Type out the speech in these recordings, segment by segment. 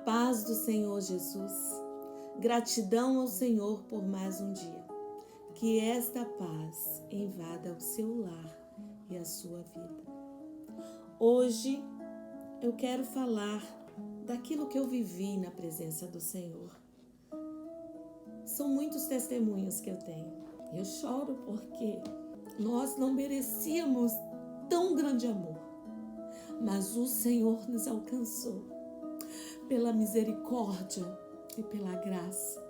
paz do Senhor Jesus. Gratidão ao Senhor por mais um dia. Que esta paz invada o seu lar e a sua vida. Hoje eu quero falar daquilo que eu vivi na presença do Senhor. São muitos testemunhos que eu tenho. Eu choro porque nós não merecíamos tão grande amor, mas o Senhor nos alcançou pela misericórdia e pela graça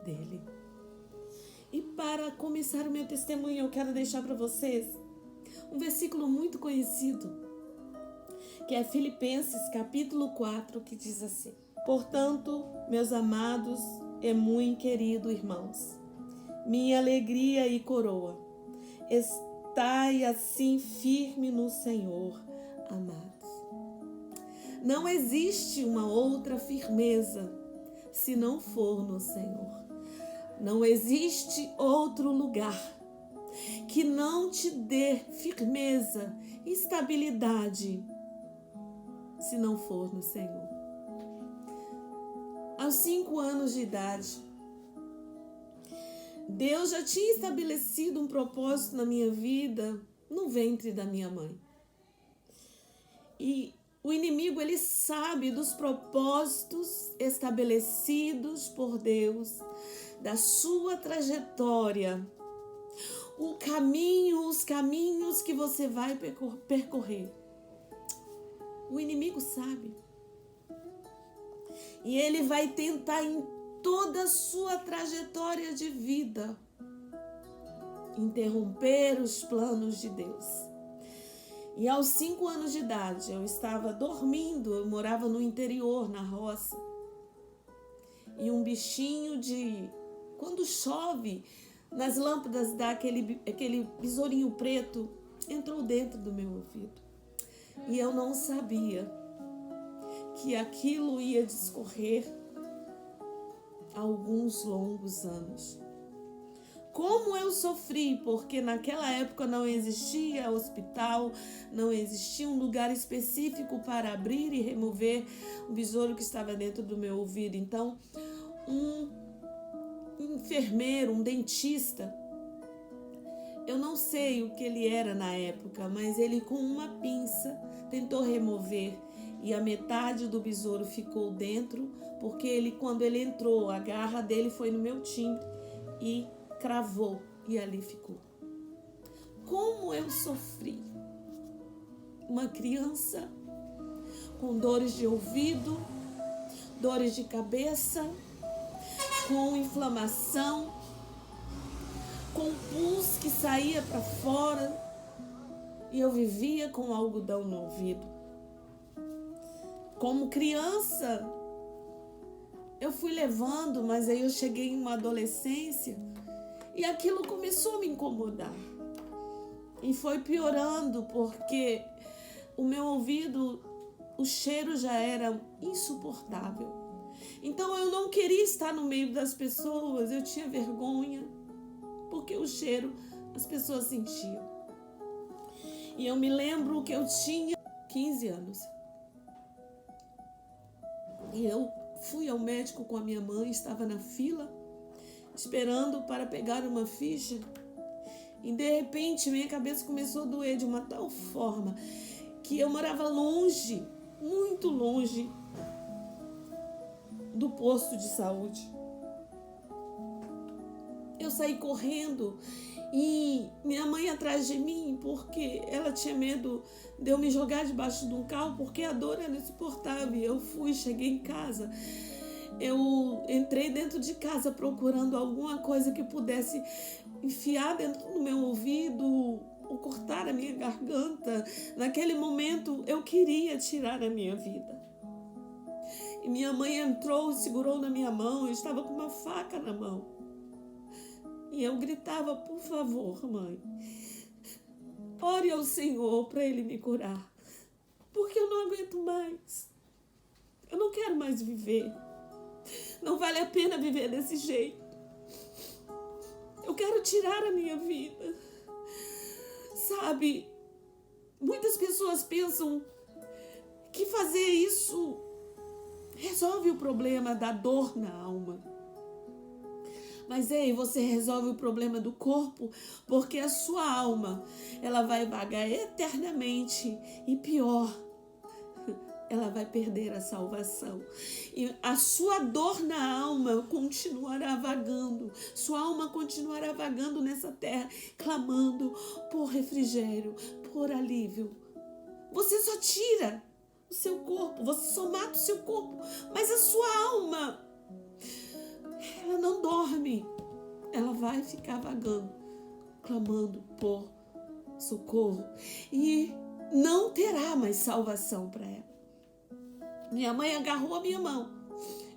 dele. E para começar o meu testemunho, eu quero deixar para vocês um versículo muito conhecido, que é Filipenses capítulo 4, que diz assim: Portanto, meus amados e muito queridos irmãos, minha alegria e coroa, estai assim firme no Senhor, amados. Não existe uma outra firmeza se não for no Senhor. Não existe outro lugar que não te dê firmeza e estabilidade se não for no Senhor. Aos 5 anos de idade, Deus já tinha estabelecido um propósito na minha vida no ventre da minha mãe. E o inimigo, ele sabe dos propósitos estabelecidos por Deus, da sua trajetória, os caminhos que você vai percorrer. O inimigo sabe. E ele vai tentar em toda a sua trajetória de vida interromper os planos de Deus. E aos 5 anos de idade, eu estava dormindo, eu morava no interior, na roça. E um bichinho quando chove, nas lâmpadas dá aquele besourinho preto, entrou dentro do meu ouvido. E eu não sabia que aquilo ia discorrer alguns longos anos. Como eu sofri, porque naquela época não existia hospital, não existia um lugar específico para abrir e remover o besouro que estava dentro do meu ouvido. Então, um enfermeiro, um dentista, eu não sei o que ele era na época, mas ele com uma pinça tentou remover e a metade do besouro ficou dentro, porque quando ele entrou, a garra dele foi no meu timbre e cravou e ali ficou. Como eu sofri. Uma criança com dores de ouvido, dores de cabeça, com inflamação, com pus que saía para fora, e eu vivia com algodão no ouvido. Como criança, eu fui levando, mas aí eu cheguei em uma adolescência e aquilo começou a me incomodar. E foi piorando, porque o meu ouvido, o cheiro já era insuportável. Então eu não queria estar no meio das pessoas, eu tinha vergonha, porque o cheiro as pessoas sentiam. E eu me lembro que eu tinha 15 anos. E eu fui ao médico com a minha mãe, estava na fila, esperando para pegar uma ficha. E de repente minha cabeça começou a doer de uma tal forma que eu morava longe, muito longe do posto de saúde. Eu saí correndo e minha mãe atrás de mim, porque ela tinha medo de eu me jogar debaixo de um carro, porque a dor era insuportável. Eu cheguei em casa. Eu entrei dentro de casa procurando alguma coisa que pudesse enfiar dentro do meu ouvido ou cortar a minha garganta. Naquele momento eu queria tirar a minha vida. E minha mãe entrou e segurou na minha mão. Eu estava com uma faca na mão. E eu gritava: por favor, mãe, ore ao Senhor para Ele me curar. Porque eu não aguento mais. Eu não quero mais viver. Não vale a pena viver desse jeito. Eu quero tirar a minha vida. Sabe, muitas pessoas pensam que fazer isso resolve o problema da dor na alma. Mas ei, você resolve o problema do corpo, porque a sua alma, ela vai vagar eternamente. E pior, ela vai perder a salvação. E a sua dor na alma continuará vagando. Sua alma continuará vagando nessa terra, clamando por refrigério, por alívio. Você só tira o seu corpo, você só mata o seu corpo, mas a sua alma, ela não dorme. Ela vai ficar vagando, clamando por socorro. E não terá mais salvação para ela. Minha mãe agarrou a minha mão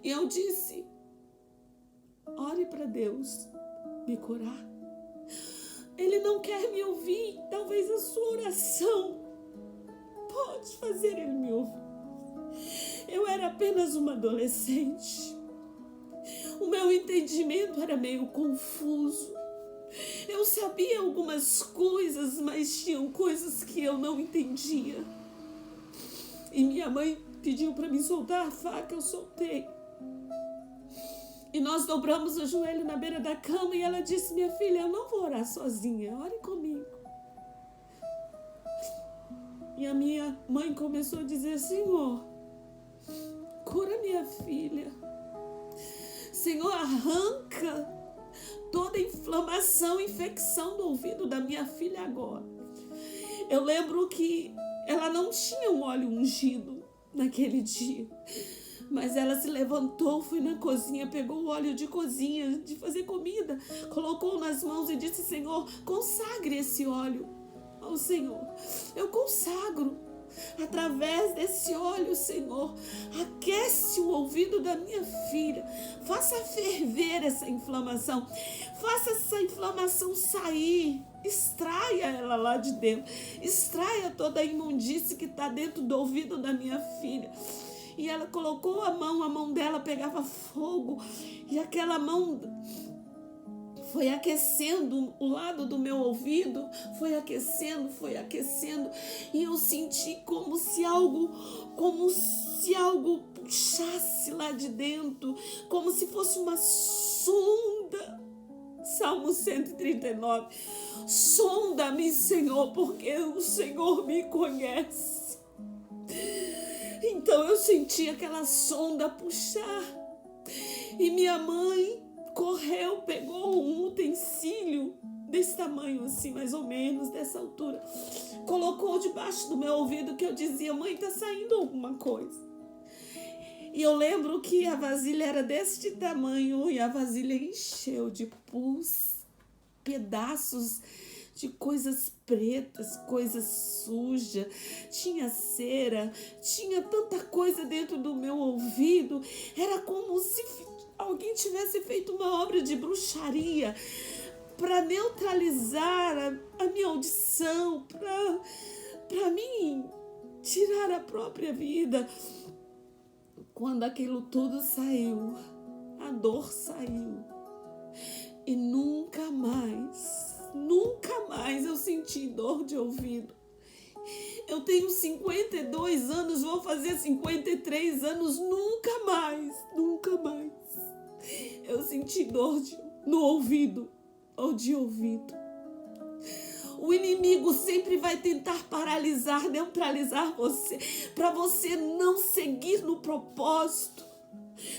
e eu disse: ore para Deus me curar. Ele não quer me ouvir. Talvez a sua oração pode fazer ele me ouvir. Eu era apenas uma adolescente. O meu entendimento era meio confuso. Eu sabia algumas coisas, mas tinham coisas que eu não entendia. E minha mãe pediu para me soltar a faca, eu soltei. E nós dobramos o joelho na beira da cama e ela disse: minha filha, eu não vou orar sozinha, ore comigo. E a minha mãe começou a dizer: Senhor, cura minha filha. Senhor, arranca toda inflamação, infecção do ouvido da minha filha agora. Eu lembro que ela não tinha um óleo ungido naquele dia, mas ela se levantou, foi na cozinha, pegou o óleo de cozinha, de fazer comida, colocou nas mãos e disse: Senhor, consagre esse óleo ao Senhor. Eu consagro. Através desse óleo, Senhor, aquece o ouvido da minha filha. Faça ferver essa inflamação. Faça essa inflamação sair. Extraia ela lá de dentro. Extraia toda a imundície que está dentro do ouvido da minha filha. E ela colocou a mão dela pegava fogo. E aquela mão foi aquecendo o lado do meu ouvido, foi aquecendo, e eu senti como se algo puxasse lá de dentro, como se fosse uma sonda. Salmo 139, sonda-me, Senhor, porque o Senhor me conhece. Então eu senti aquela sonda puxar, e minha mãe correu, pegou um utensílio desse tamanho assim, mais ou menos, dessa altura, colocou debaixo do meu ouvido, que eu dizia: mãe, tá saindo alguma coisa. E eu lembro que a vasilha era deste tamanho, e a vasilha encheu de pus, pedaços de coisas pretas, coisas sujas, tinha cera, tinha tanta coisa dentro do meu ouvido. Era como se alguém tivesse feito uma obra de bruxaria para neutralizar a minha audição, para mim tirar a própria vida. Quando aquilo tudo saiu, a dor saiu, e nunca mais eu senti dor de ouvido. Eu tenho 52 anos, vou fazer 53 anos, nunca mais eu senti dor no ouvido ou de ouvido. O inimigo sempre vai tentar paralisar, neutralizar você, para você não seguir no propósito,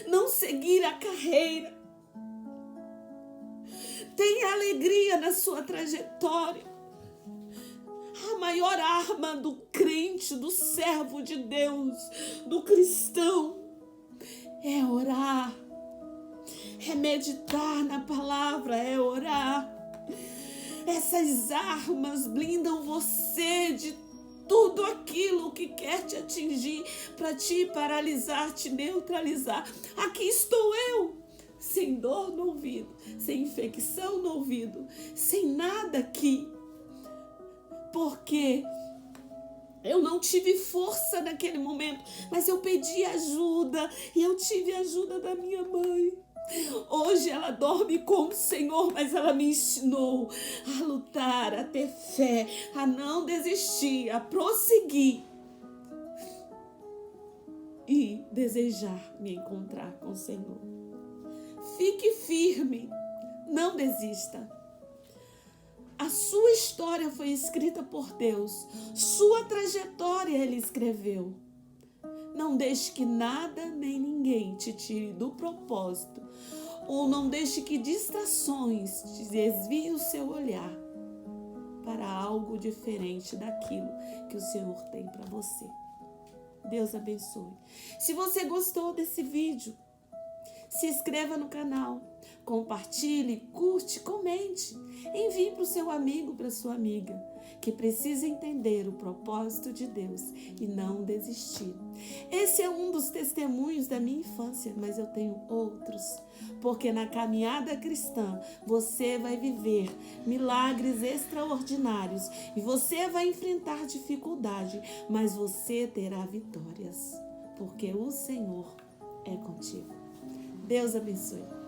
não seguir a carreira. Tenha alegria na sua trajetória. A maior arma do crente, do servo de Deus, do cristão, é orar, é meditar na palavra, é orar. Essas armas blindam você de tudo aquilo que quer te atingir, para te paralisar, te neutralizar. Aqui estou eu, sem dor no ouvido, sem infecção no ouvido, sem nada aqui, porque eu não tive força naquele momento, mas eu pedi ajuda e eu tive a ajuda da minha mãe. Hoje ela dorme com o Senhor, mas ela me ensinou a lutar, a ter fé, a não desistir, a prosseguir. e desejar me encontrar com o Senhor. Fique firme, não desista. A sua história foi escrita por Deus, sua trajetória Ele escreveu. Não deixe que nada nem ninguém te tire do propósito, ou não deixe que distrações te desviem o seu olhar para algo diferente daquilo que o Senhor tem para você. Deus abençoe. Se você gostou desse vídeo, se inscreva no canal, compartilhe, curte, comente, envie para o seu amigo, para a sua amiga, que precisa entender o propósito de Deus e não desistir. Esse é um dos testemunhos da minha infância, mas eu tenho outros, porque na caminhada cristã você vai viver milagres extraordinários e você vai enfrentar dificuldade, mas você terá vitórias, porque o Senhor é contigo. Deus abençoe.